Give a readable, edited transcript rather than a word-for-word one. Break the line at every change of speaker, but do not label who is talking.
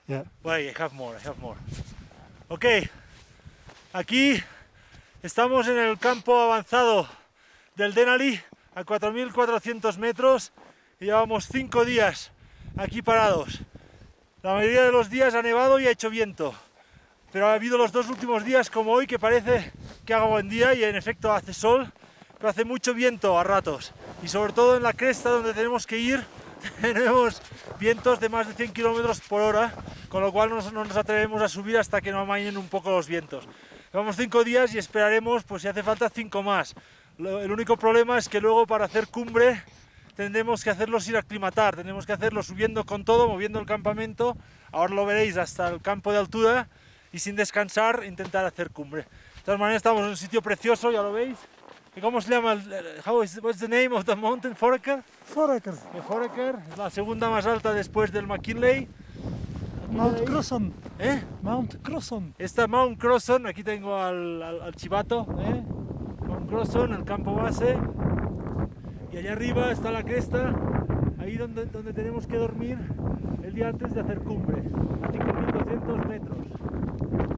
Yeah.
Wait, I have more. Ok, aquí estamos en el campo avanzado del Denali a 4.400 metros y llevamos 5 días aquí parados. La mayoría de los días ha nevado y ha hecho viento, pero ha habido los 2 últimos días como hoy que parece que haga buen día y en efecto hace sol, pero hace mucho viento a ratos y sobre todo en la cresta donde tenemos que ir tenemos vientos de más de 100 km por hora, con lo cual no nos atrevemos a subir hasta que no amainen un poco los vientos. Llevamos 5 días y esperaremos, pues si hace falta, 5 más. El único problema es que luego para hacer cumbre tendremos que hacerlo sin aclimatar, tenemos que hacerlo subiendo con todo, moviendo el campamento, ahora lo veréis, hasta el campo de altura y sin descansar intentar hacer cumbre. De todas maneras estamos en un sitio precioso, ya lo veis. ¿Cómo se llama? What's the name of the mountain? Foraker?
Foraker,
Foraker, es la segunda más alta después del McKinley.
Mount Crosson.
¿Eh?
Mount Crosson.
Esta Mount Crosson, aquí tengo al chivato, Mount Crosson, el campo base. Y allá arriba está la cresta, ahí donde tenemos que dormir el día antes de hacer cumbre, a 5.200 metros.